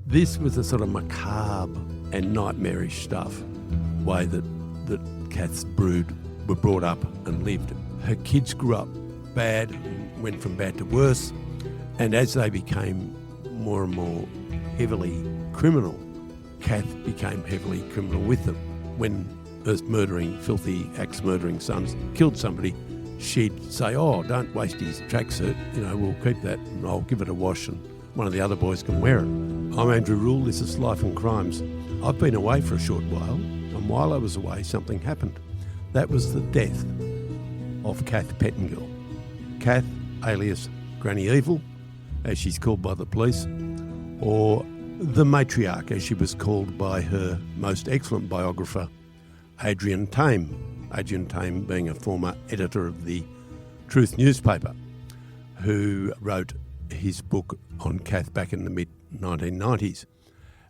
This was a sort of macabre and nightmarish stuff, way that Kath's brood were brought up and lived. Her kids grew up bad, went from bad to worse, and as they became more and more heavily criminal, Kath became heavily criminal with them. When her filthy axe-murdering sons killed somebody, she'd say, "Oh, don't waste his tracksuit, we'll keep that and I'll give it a wash and one of the other boys can wear it." I'm Andrew Rule, this is Life and Crimes. I've been away for a short while, and while I was away, something happened. That was the death of Kath Pettingill. Kath, alias Granny Evil, as she's called by the police, or the matriarch, as she was called by her most excellent biographer, Adrian Tame. Adrian Tame being a former editor of the Truth newspaper, who wrote his book on Kath back in the mid-1990s.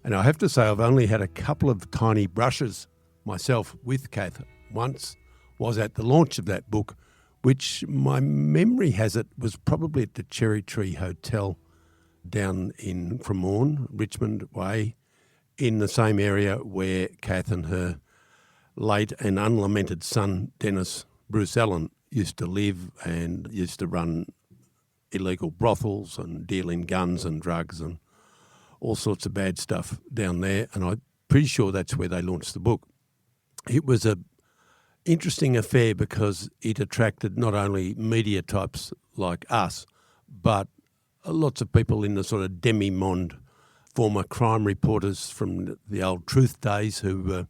And I have to say, I've only had a couple of tiny brushes myself with Kath. Once was at the launch of that book, which my memory has it was probably at the Cherry Tree Hotel down in Cremorne, Richmond Way, in the same area where Kath and her late and unlamented son, Dennis Bruce Allen, used to live and used to run illegal brothels and deal in guns and drugs and all sorts of bad stuff down there. And I'm pretty sure that's where they launched the book. It was a interesting affair because it attracted not only media types like us, but lots of people in the sort of demi-monde, former crime reporters from the old Truth days who were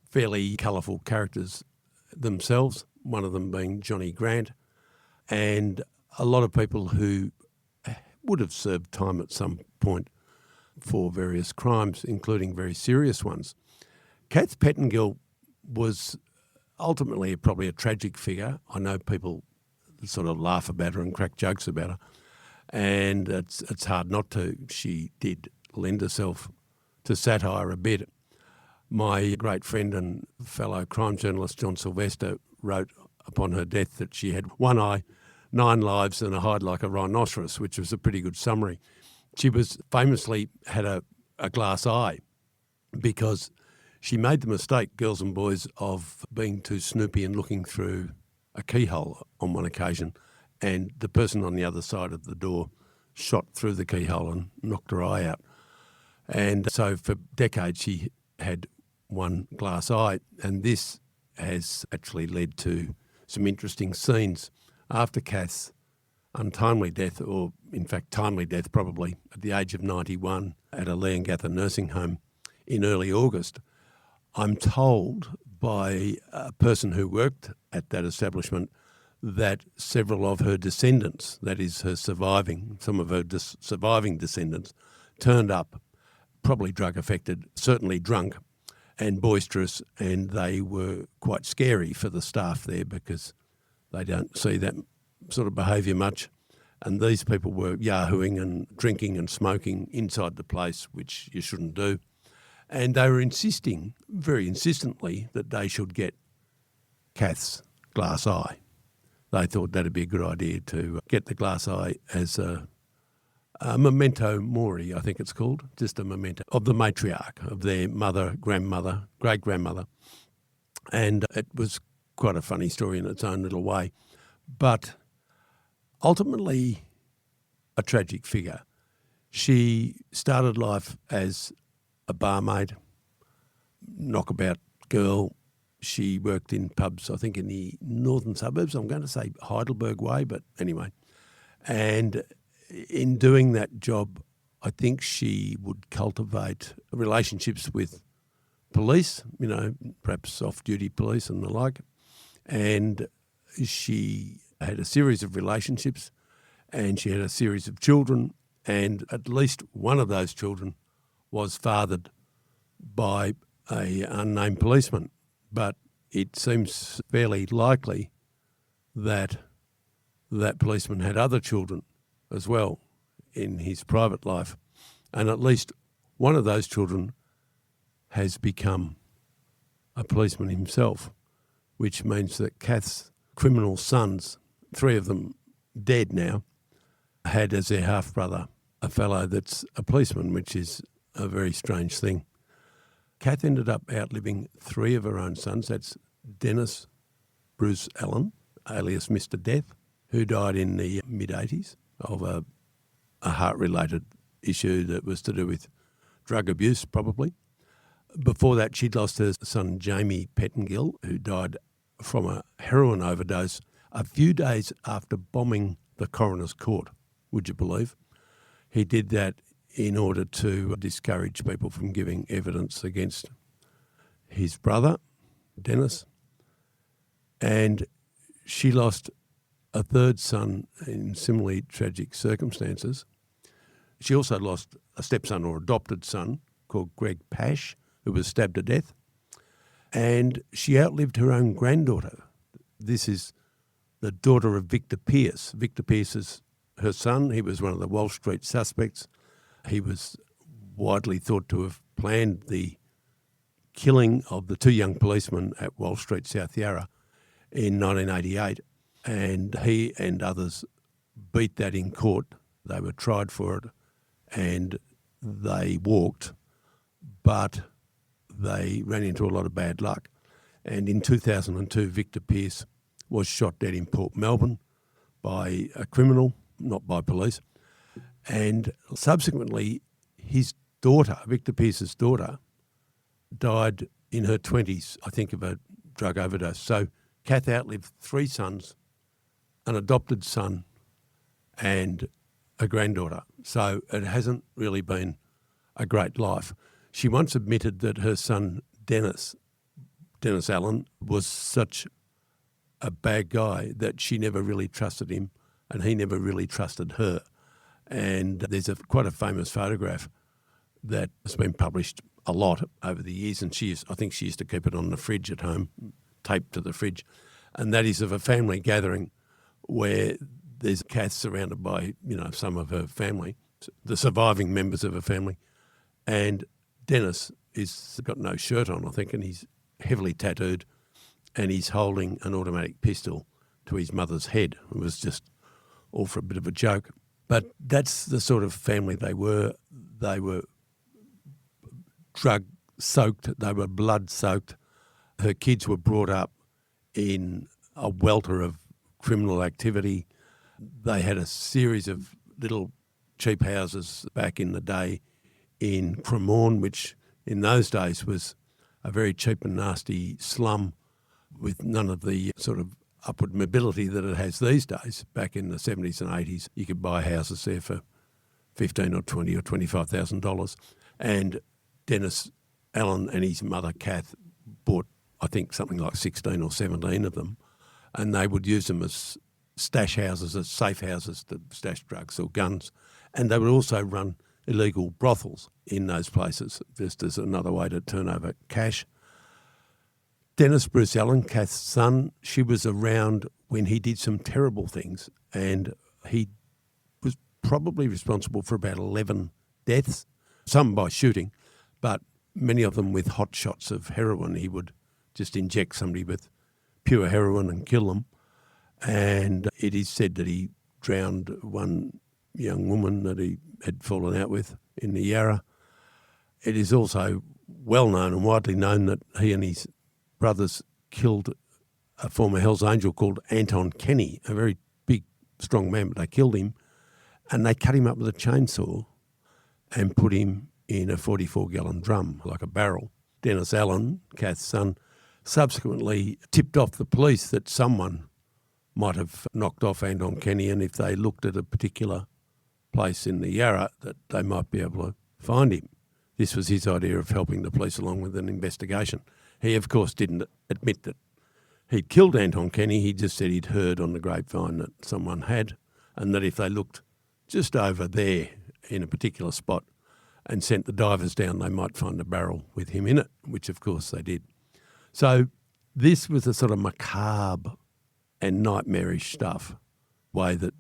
fairly colourful characters themselves, one of them being Johnny Grant, and a lot of people who would have served time at some point for various crimes, including very serious ones. Kath Pettingill was ultimately probably a tragic figure. I know people sort of laugh about her and crack jokes about her, and it's hard not to. She did lend herself to satire a bit. My great friend and fellow crime journalist John Sylvester wrote upon her death that she had one eye, 9 lives and a hide like a rhinoceros, which was a pretty good summary. She was famously had a glass eye because she made the mistake, girls and boys, of being too snoopy and looking through a keyhole on one occasion, and the person on the other side of the door shot through the keyhole and knocked her eye out. And so for decades she had one glass eye, and this has actually led to some interesting scenes. After Kath's untimely death, or in fact timely death probably, at the age of 91 at a Leongatha nursing home in early August, I'm told by a person who worked at that establishment that several of her descendants, that is some of her surviving descendants, turned up, probably drug affected, certainly drunk and boisterous, and they were quite scary for the staff there because they don't see that sort of behaviour much. And these people were yahooing and drinking and smoking inside the place, which you shouldn't do. And they were insisting, very insistently, that they should get Kath's glass eye. They thought that'd be a good idea to get the glass eye as a memento mori, I think it's called, just a memento of the matriarch, of their mother, grandmother, great-grandmother. And it was quite a funny story in its own little way. But ultimately a tragic figure. She started life as a barmaid, knockabout girl. She worked in pubs, I think, in the northern suburbs. I'm going to say Heidelberg way, but anyway. And in doing that job, I think she would cultivate relationships with police, perhaps off-duty police and the like. And she had a series of relationships, and she had a series of children, and at least one of those children was fathered by an unnamed policeman. But it seems fairly likely that that policeman had other children as well in his private life, and at least one of those children has become a policeman himself, which means that Kath's criminal sons, 3 of them dead now, had as their half-brother a fellow that's a policeman, which is a very strange thing. Kath ended up outliving 3 of her own sons. That's Dennis Bruce Allen, alias Mr. Death, who died in the mid-80s of a heart-related issue that was to do with drug abuse, probably. Before that, she'd lost her son Jamie Pettingill, who died from a heroin overdose a few days after bombing the coroner's court, would you believe? He did that in order to discourage people from giving evidence against his brother, Dennis. And she lost a 3rd son in similarly tragic circumstances. She also lost a stepson or adopted son called Greg Pash, who was stabbed to death. And she outlived her own granddaughter. This is the daughter of Victor Pearce. Victor Pearce is her son. He was one of the Wall Street suspects. He was widely thought to have planned the killing of the 2 young policemen at Wall Street, South Yarra in 1988. And he and others beat that in court. They were tried for it and they walked, but they ran into a lot of bad luck. And in 2002, Victor Pearce was shot dead in Port Melbourne by a criminal, not by police. And subsequently, his daughter, Victor Pearce's daughter, died in her 20s, I think, of a drug overdose. So Kath outlived 3 sons, an adopted son, and a granddaughter. So it hasn't really been a great life. She once admitted that her son, Dennis Allen, was such a bad guy that she never really trusted him and he never really trusted her. And there's quite a famous photograph that has been published a lot over the years, and I think she used to keep it on the fridge at home, taped to the fridge, and that is of a family gathering where there's Kath surrounded by, some of her family, the surviving members of her family, and Dennis is got no shirt on, I think, and he's heavily tattooed, and he's holding an automatic pistol to his mother's head. It was just all for a bit of a joke. But that's the sort of family they were. They were drug-soaked. They were blood-soaked. Her kids were brought up in a welter of criminal activity. They had a series of little cheap houses back in the day in Cremorne, which in those days was a very cheap and nasty slum with none of the sort of upward mobility that it has these days. Back in the 70s and 80s, you could buy houses there for $15,000 or $20,000 or $25,000. And Dennis Allen and his mother, Kath, bought, I think, something like 16 or 17 of them, and they would use them as stash houses, as safe houses to stash drugs or guns. And they would also run illegal brothels in those places, just as another way to turn over cash. Dennis Bruce Allen, Kath's son, she was around when he did some terrible things, and he was probably responsible for about 11 deaths, some by shooting, but many of them with hot shots of heroin. He would just inject somebody with pure heroin and kill them. And it is said that he drowned one young woman that he had fallen out with in the Yarra. It is also well known and widely known that he and his brothers killed a former Hells Angel called Anton Kenny, a very big, strong man, but they killed him and they cut him up with a chainsaw and put him in a 44-gallon drum, like a barrel. Dennis Allen, Kath's son, subsequently tipped off the police that someone might have knocked off Anton Kenny, and if they looked at a particular place in the Yarra, that they might be able to find him. This was his idea of helping the police along with an investigation. He, of course, didn't admit that he'd killed Anton Kenny. He just said he'd heard on the grapevine that someone had, and that if they looked just over there in a particular spot and sent the divers down, they might find a barrel with him in it, which, of course, they did. So this was a sort of macabre and nightmarish stuff, way that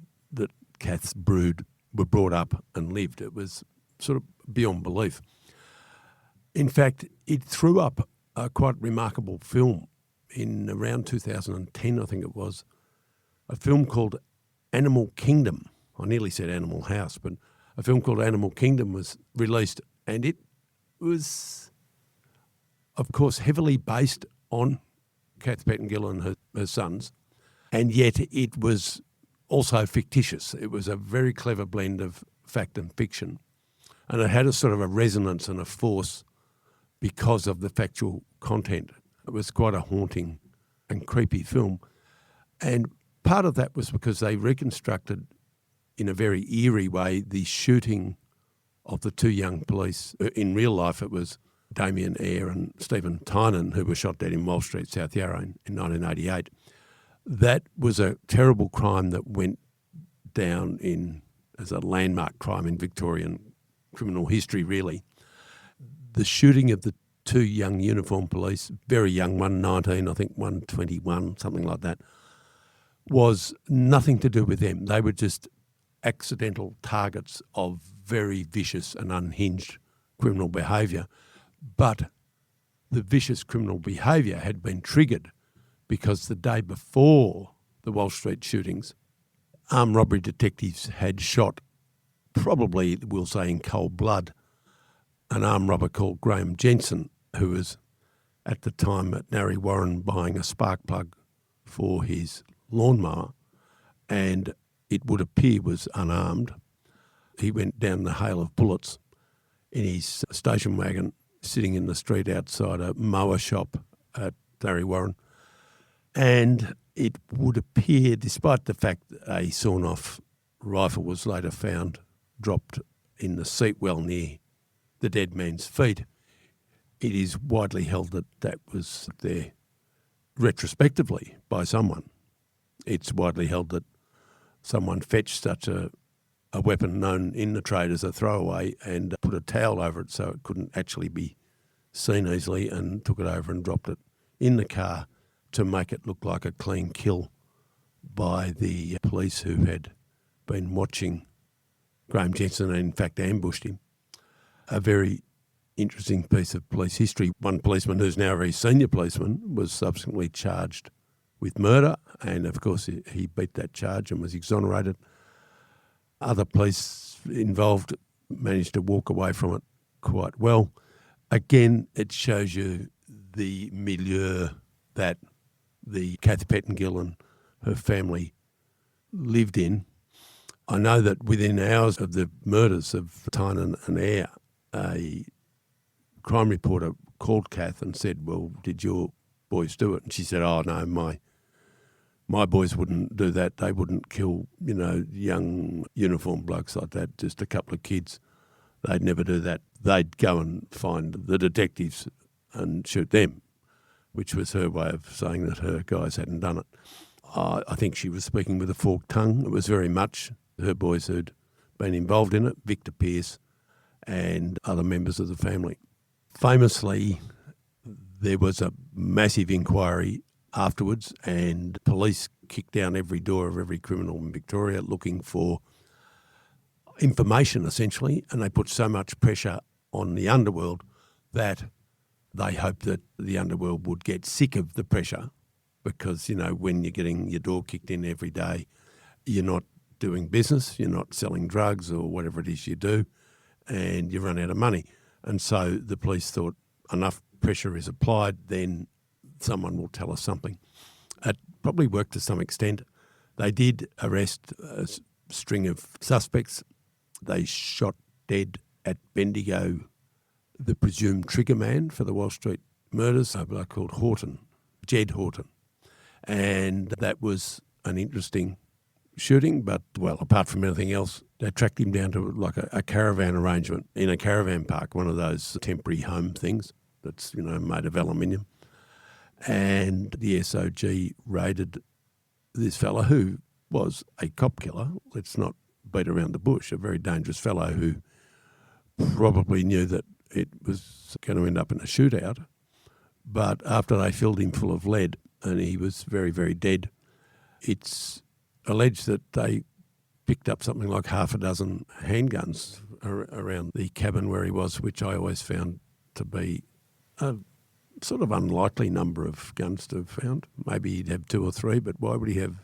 Kath's brood were brought up and lived. It was sort of beyond belief. In fact, it threw up a quite remarkable film in around 2010, I think it was, a film called Animal Kingdom. I nearly said Animal House, but a film called Animal Kingdom was released, and it was, of course, heavily based on Kath Pettingill and her sons, and yet it was also fictitious. It was a very clever blend of fact and fiction, and it had a sort of a resonance and a force because of the factual content. It was quite a haunting and creepy film, and part of that was because they reconstructed in a very eerie way the shooting of the two young police. In real life, it was Damien Eyre and Stephen Tynan, who were shot dead in Wall Street, South Yarra in 1988. That was a terrible crime that went down as a landmark crime in Victorian criminal history, really. The shooting of the two young uniformed police, very young, one 19, I think one 21, something like that, was nothing to do with them. They were just accidental targets of very vicious and unhinged criminal behaviour. But the vicious criminal behaviour had been triggered because the day before the Wall Street shootings, armed robbery detectives had shot, probably we'll say in cold blood, an armed robber called Graham Jensen, who was at the time at Narre Warren buying a spark plug for his lawnmower, and it would appear was unarmed. He went down the hail of bullets in his station wagon, sitting in the street outside a mower shop at Narre Warren. And it would appear, despite the fact that a sawn-off rifle was later found dropped in the seat well near the dead man's feet, it is widely held that that was there retrospectively by someone. It's widely held that someone fetched such a weapon known in the trade as a throwaway and put a towel over it so it couldn't actually be seen easily, and took it over and dropped it in the car to make it look like a clean kill by the police who had been watching Graham Jensen and in fact ambushed him. A very interesting piece of police history. One policeman, who's now a very senior policeman, was subsequently charged with murder, and of course he beat that charge and was exonerated. Other police involved managed to walk away from it quite well. Again, it shows you the milieu that the Kath Pettingill and her family lived in. I know that within hours of the murders of Tynan and Eyre, a crime reporter called Kath and said, "Well, did your boys do it?" And she said, "Oh no, my boys wouldn't do that. They wouldn't kill, young uniformed blokes like that, just a couple of kids. They'd never do that. They'd go and find the detectives and shoot them," which was her way of saying that her guys hadn't done it. I think she was speaking with a forked tongue. It was very much her boys who'd been involved in it, Victor Pearce and other members of the family. Famously, there was a massive inquiry afterwards, and police kicked down every door of every criminal in Victoria looking for information, essentially, and they put so much pressure on the underworld that they hoped that the underworld would get sick of the pressure, because, when you're getting your door kicked in every day, you're not doing business, you're not selling drugs or whatever it is you do, and you run out of money. And so the police thought, enough pressure is applied, then someone will tell us something. It probably worked to some extent. They did arrest a string of suspects. They shot dead at Bendigo the presumed trigger man for the Wall Street murders, a bloke called Horton, Jed Horton. And that was an interesting shooting, but, well, apart from anything else, they tracked him down to like a caravan arrangement in a caravan park, one of those temporary home things that's, made of aluminium. And the SOG raided this fella who was a cop killer. Let's not beat around the bush, a very dangerous fellow who probably knew that it was going to end up in a shootout. But after they filled him full of lead and he was very, very dead, it's alleged that they picked up something like half a dozen handguns around the cabin where he was, which I always found to be a sort of unlikely number of guns to have found. Maybe he'd have 2 or 3, but why would he have,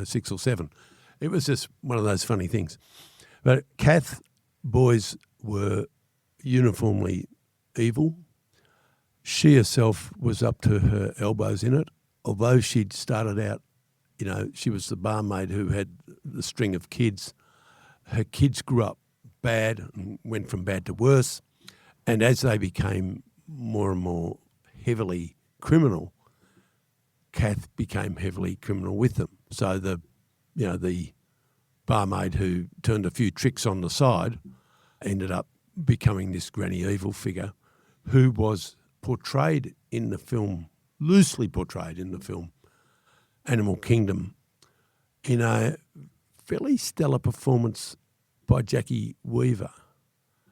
6 or 7? It was just one of those funny things. But Kath boys were uniformly evil. She herself was up to her elbows in it. Although she'd started out, she was the barmaid who had the string of kids. Her kids grew up bad and went from bad to worse. And as they became more and more heavily criminal, Kath became heavily criminal with them. So the barmaid who turned a few tricks on the side ended up becoming this granny evil figure who was portrayed in the film, loosely portrayed in the film Animal Kingdom, in a fairly stellar performance by Jackie Weaver.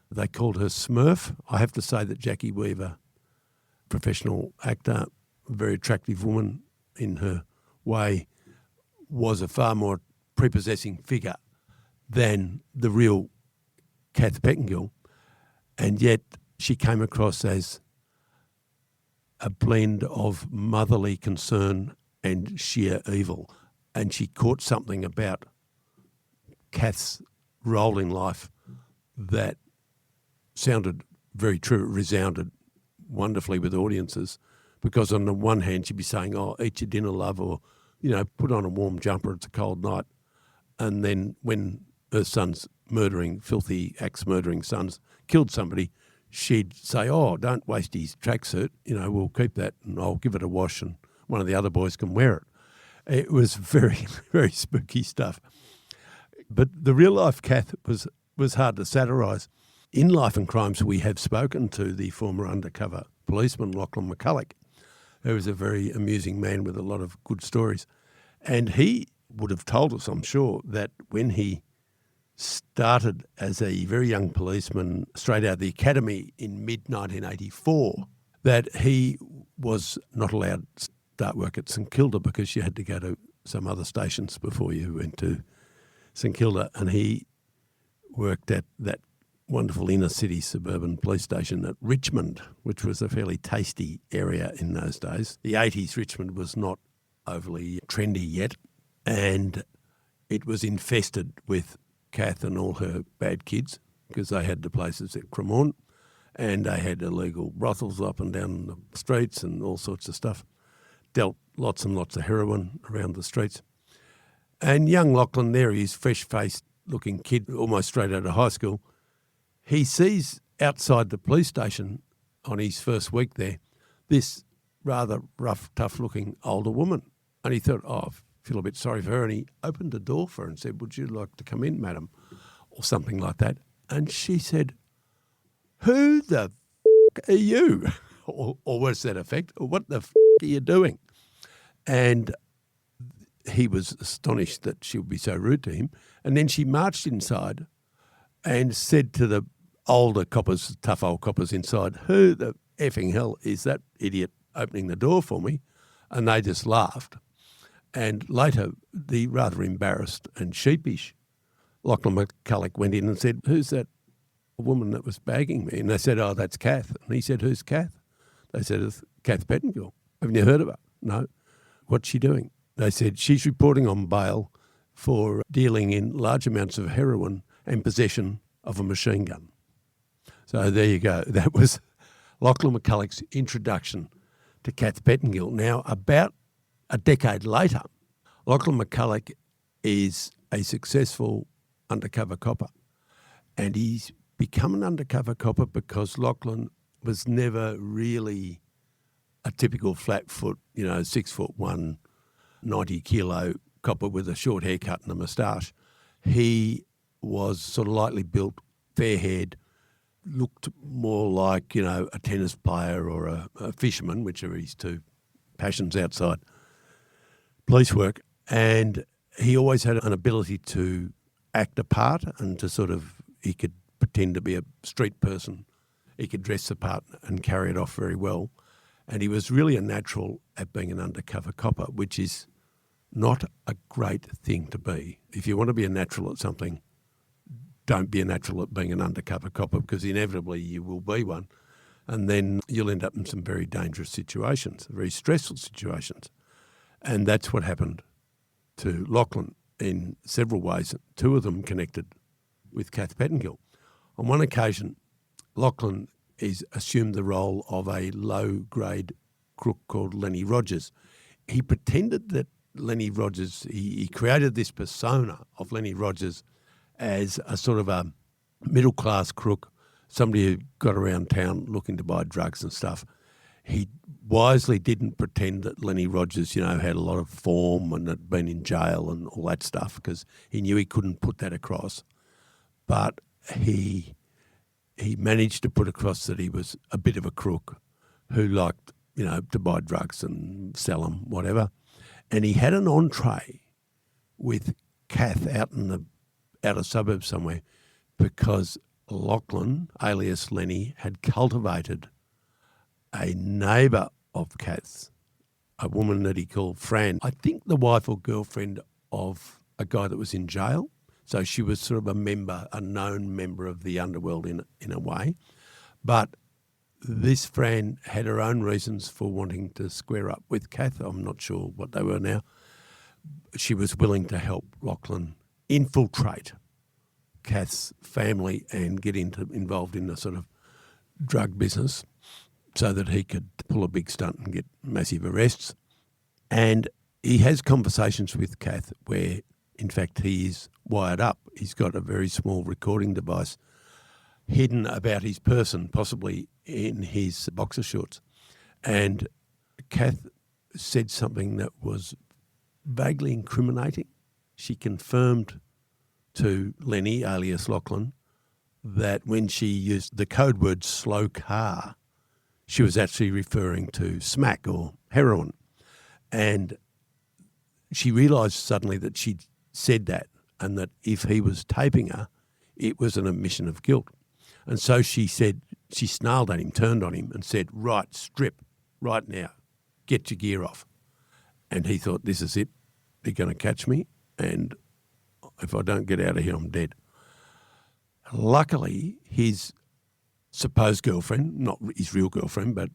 They called her Smurf. I have to say that Jackie Weaver, professional actor, very attractive woman in her way, was a far more prepossessing figure than the real Kath Pettingill, and yet she came across as a blend of motherly concern and sheer evil. And she caught something about Kath's role in life that sounded very true. It resounded wonderfully with audiences because on the one hand she'd be saying, oh, eat your dinner, love, or, put on a warm jumper, it's a cold night. And then when her son's filthy axe-murdering sons killed somebody, she'd say, oh, don't waste his tracksuit, we'll keep that and I'll give it a wash and one of the other boys can wear it. It was very, very spooky stuff. But the real-life Kath was hard to satirise. In Life and Crimes, we have spoken to the former undercover policeman, Lachlan McCulloch, who was a very amusing man with a lot of good stories. And he would have told us, I'm sure, that when he started as a very young policeman straight out of the academy in mid-1984, that he was not allowed to start work at St Kilda because you had to go to some other stations before you went to St Kilda. And he worked at that wonderful inner city suburban police station at Richmond, which was a fairly tasty area in those days. The 80s Richmond was not overly trendy yet, and it was infested with Kath and all her bad kids because they had the places at Cremorne and they had illegal brothels up and down the streets and all sorts of stuff. Dealt lots and lots of heroin around the streets. And young Lachlan there, he's fresh-faced looking kid, almost straight out of high school. He sees outside the police station on his first week there this rather rough, tough-looking older woman. And he thought, oh, I feel a bit sorry for her. And he opened the door for her and said, would you like to come in, madam? Or something like that. And she said, who the f*** are you? or words to that effect. Or what the f*** are you doing? And he was astonished that she would be so rude to him. And then she marched inside and said to the older coppers, tough old coppers inside, who the effing hell is that idiot opening the door for me? And they just laughed. And later, the rather embarrassed and sheepish Lachlan McCulloch went in and said, who's that woman that was bagging me? And they said, oh, that's Kath. And he said, who's Kath? They said, it's Kath Pettingill. Haven't you heard of her? No. What's she doing? They said, she's reporting on bail for dealing in large amounts of heroin and possession of a machine gun. So there you go. That was Lachlan McCulloch's introduction to Kath Pettingill. Now, about a decade later, Lachlan McCulloch is a successful undercover copper. And he's become an undercover copper because Lachlan was never really a typical flat-foot, 6'1", 90-kilo copper with a short haircut and a moustache. He was sort of lightly built, fair-haired, looked more like, a tennis player or a fisherman, which are his two passions outside police work. And he always had an ability to act a part and to he could pretend to be a street person. He could dress the part and carry it off very well. And he was really a natural at being an undercover copper, which is not a great thing to be. If you want to be a natural at something, don't be a natural at being an undercover copper because inevitably you will be one. And then you'll end up in some very dangerous situations, very stressful situations. And that's what happened to Lachlan in several ways, two of them connected with Kath Pettingill. On one occasion, Lachlan is assumed the role of a low-grade crook called Lenny Rogers. He pretended that Lenny Rogers, he created this persona of Lenny Rogers as a sort of a middle-class crook, somebody who got around town looking to buy drugs and stuff. He wisely didn't pretend that Lenny Rogers, had a lot of form and had been in jail and all that stuff, because he knew he couldn't put that across. But he managed to put across that he was a bit of a crook who liked, to buy drugs and sell them, whatever. And he had an entree with Kath out in the outer suburbs somewhere, because Lachlan, alias Lenny, had cultivated a neighbour of Kath's, a woman that he called Fran. I think the wife or girlfriend of a guy that was in jail. So she was sort of a known member of the underworld in a way. But this Fran had her own reasons for wanting to square up with Kath. I'm not sure what they were now. She was willing to help Lachlan infiltrate Kath's family and get involved in the sort of drug business so that he could pull a big stunt and get massive arrests. And he has conversations with Kath where, in fact, he is wired up. He's got a very small recording device hidden about his person, possibly in his boxer shorts. And Kath said something that was vaguely incriminating. She confirmed to Lenny, alias Lachlan, that when she used the code word slow car, she was actually referring to smack or heroin. And she realised suddenly that she'd said that, and that if he was taping her, it was an admission of guilt. And so she snarled at him, turned on him and said, right, strip, right now, get your gear off. And he thought, this is it, they're going to catch me, and if I don't get out of here, I'm dead. Luckily, his supposed girlfriend, not his real girlfriend, but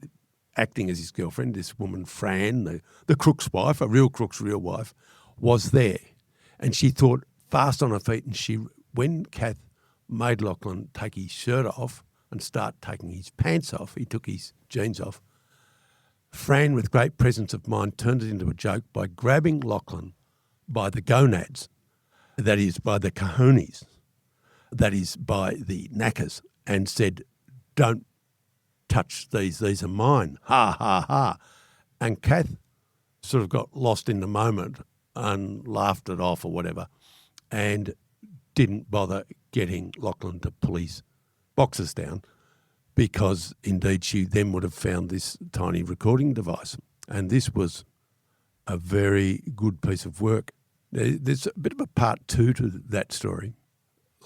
acting as his girlfriend, this woman, Fran, the crook's wife, a real crook's real wife, was there. And she thought fast on her feet, and when Kath made Lachlan take his shirt off and start taking his pants off, he took his jeans off, Fran, with great presence of mind, turned it into a joke by grabbing Lachlan by the gonads, that is, by the cojones, that is, by the knackers, and said, don't touch these are mine, ha, ha, ha. And Kath sort of got lost in the moment and laughed it off or whatever, and didn't bother getting Lachlan to pull his boxes down, because indeed she then would have found this tiny recording device. And this was a very good piece of work. There's a bit of a part two to that story.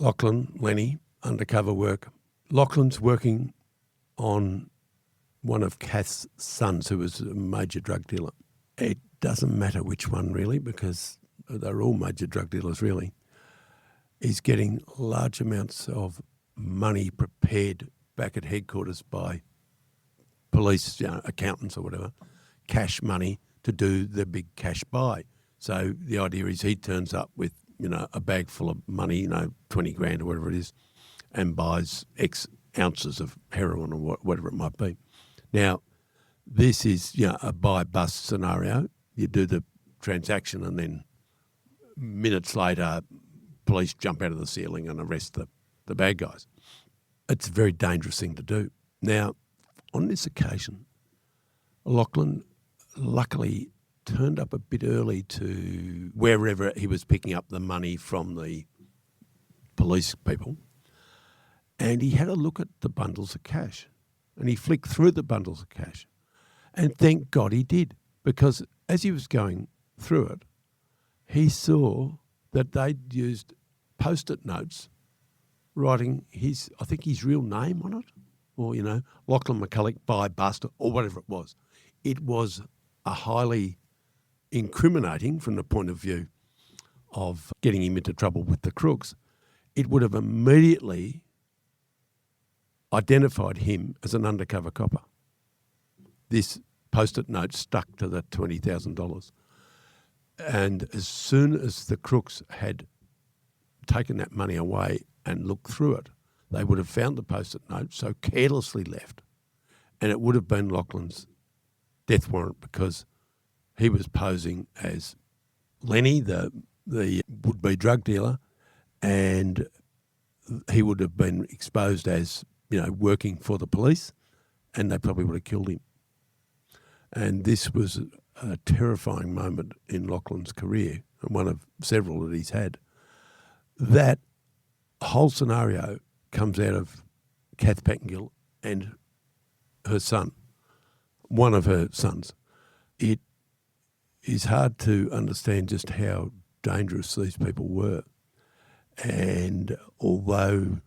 Lachlan, Lenny, undercover work. Lachlan's working on one of Kath's sons, who was a major drug dealer. It doesn't matter which one really, because they're all major drug dealers really. He's getting large amounts of money prepared back at headquarters by police, accountants or whatever, cash money to do the big cash buy. So the idea is he turns up with, a bag full of money, 20 grand or whatever it is, and buys X ounces of heroin or whatever it might be. Now, this is, a buy-bust scenario. You do the transaction and then minutes later, police jump out of the ceiling and arrest the bad guys. It's a very dangerous thing to do. Now, on this occasion, Lachlan luckily turned up a bit early to wherever he was picking up the money from the police people, and he had a look at the bundles of cash, and he flicked through the bundles of cash. And thank God he did, because as he was going through it, he saw that they'd used Post-it notes writing his real name on it, or, Lachlan McCulloch, buy, bust, or whatever it was. It was a highly incriminating from the point of view of getting him into trouble with the crooks. It would have immediately identified him as an undercover copper. This Post-it note stuck to the $20,000. And as soon as the crooks had taken that money away and looked through it, they would have found the post-it note so carelessly left, and it would have been Lachlan's death warrant because he was posing as Lenny, the would-be drug dealer, and he would have been exposed as, working for the police, and they probably would have killed him. And this was a terrifying moment in Lachlan's career, and one of several that he's had. That whole scenario comes out of Kath Pettingill and her son, one of her sons. It is hard to understand just how dangerous these people were. And although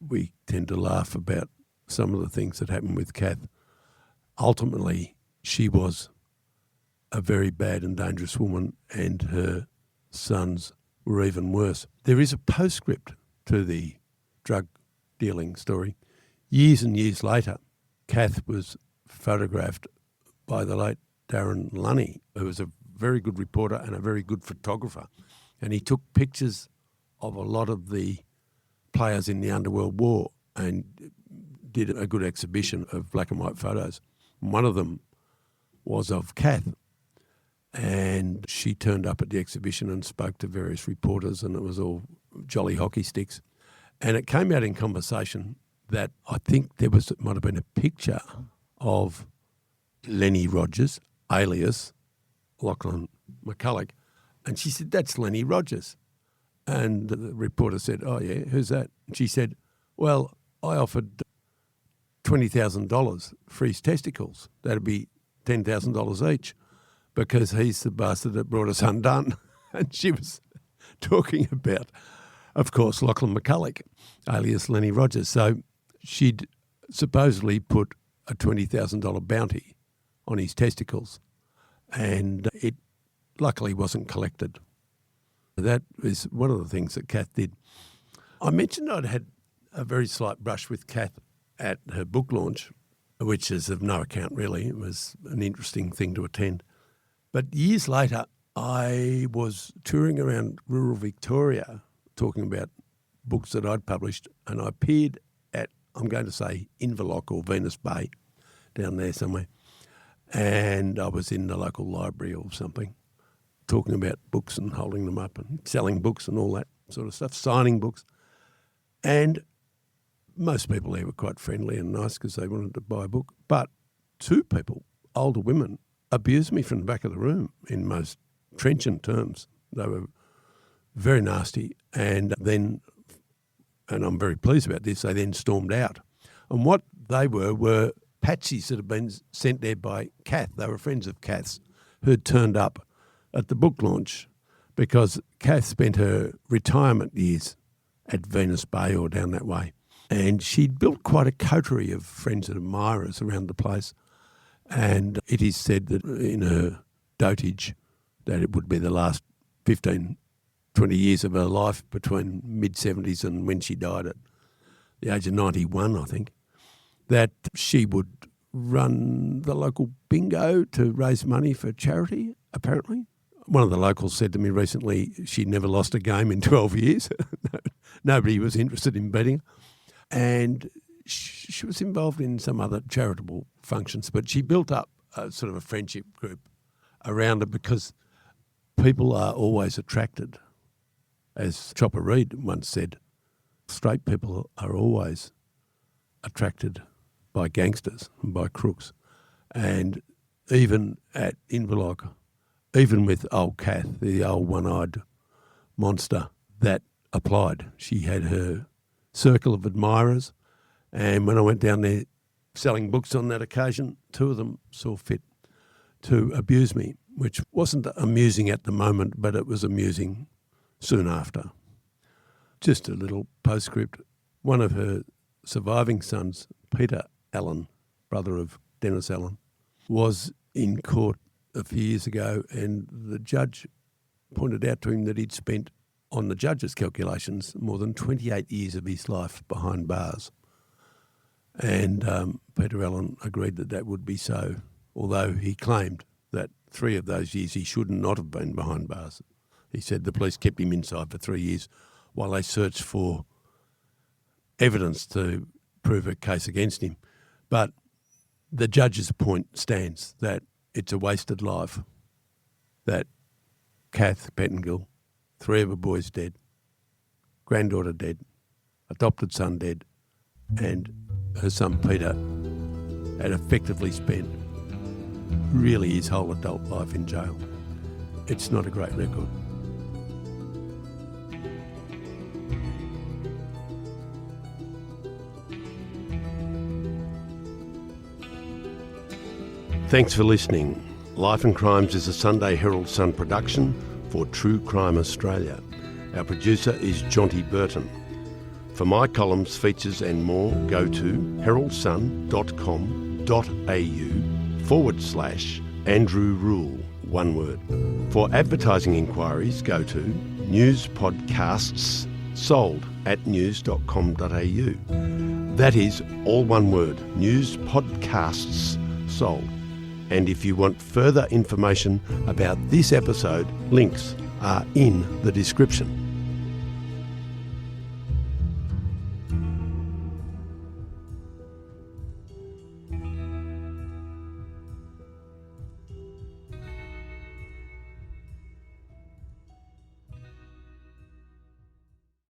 we tend to laugh about some of the things that happened with Kath, ultimately she was a very bad and dangerous woman, and her sons were even worse. There is a postscript to the drug dealing story. Years and years later, Kath was photographed by the late Darren Lunny, who was a very good reporter and a very good photographer. And he took pictures of a lot of the players in the Underworld War and did a good exhibition of black and white photos. One of them was of Kath, and she turned up at the exhibition and spoke to various reporters, and it was all jolly hockey sticks. And it came out in conversation that I think might have been a picture of Lenny Rogers, alias Lachlan McCulloch, and she said, "That's Lenny Rogers." And the reporter said, "Oh yeah, who's that?" And she said, "Well, I offered $20,000 for his testicles. That'd be $10,000 each, because he's the bastard that brought us undone." And she was talking about, of course, Lachlan McCulloch, alias Lenny Rogers. So she'd supposedly put a $20,000 bounty on his testicles, and it luckily wasn't collected. That is one of the things that Kath did. I mentioned I'd had a very slight brush with Kath at her book launch, which is of no account really. It was an interesting thing to attend. But years later, I was touring around rural Victoria talking about books that I'd published, and I appeared at, I'm going to say, Inverloch or Venus Bay, down there somewhere. And I was in the local library or something, talking about books and holding them up and selling books and all that sort of stuff, signing books. And most people there were quite friendly and nice because they wanted to buy a book. But two people, older women, abused me from the back of the room in most trenchant terms. They were very nasty. And I'm very pleased about this, they then stormed out. And what they were patsies that had been sent there by Kath. They were friends of Kath's who'd turned up at the book launch because Kath spent her retirement years at Venus Bay or down that way. And she'd built quite a coterie of friends and admirers around the place. And it is said that in her dotage that it would be the last 15, 20 years of her life between mid-70s and when she died at the age of 91, I think, that she would run the local bingo to raise money for charity, apparently. One of the locals said to me recently she never lost a game in 12 years. Nobody was interested in betting. And she was involved in some other charitable functions, but she built up a sort of a friendship group around her because people are always attracted. As Chopper Read once said, straight people are always attracted by gangsters and by crooks. And even at Inverloch, even with old Kath, the old one-eyed monster, that applied. She had her circle of admirers, and when I went down there selling books on that occasion, two of them saw fit to abuse me, which wasn't amusing at the moment, but it was amusing soon after. Just a little postscript. One of her surviving sons, Peter Allen, brother of Dennis Allen, was in court a few years ago, and the judge pointed out to him that he'd spent, on the judge's calculations, more than 28 years of his life behind bars. And Peter Allen agreed that that would be so, although he claimed that 3 of those years he should not have been behind bars. He said the police kept him inside for 3 years while they searched for evidence to prove a case against him. But the judge's point stands that it's a wasted life, that Kath Pettingill, 3 of her boys dead, granddaughter dead, adopted son dead, and her son Peter had effectively spent really his whole adult life in jail. It's not a great record. Thanks for listening. Life and Crimes is a Sunday Herald Sun production for True Crime Australia. Our producer is Jonty Burton. For my columns, features and more, go to heraldsun.com.au/Andrew Rule, one word. For advertising inquiries, go to newspodcasts@news.com.au. That is all one word, newspodcasts sold. And if you want further information about this episode, links are in the description.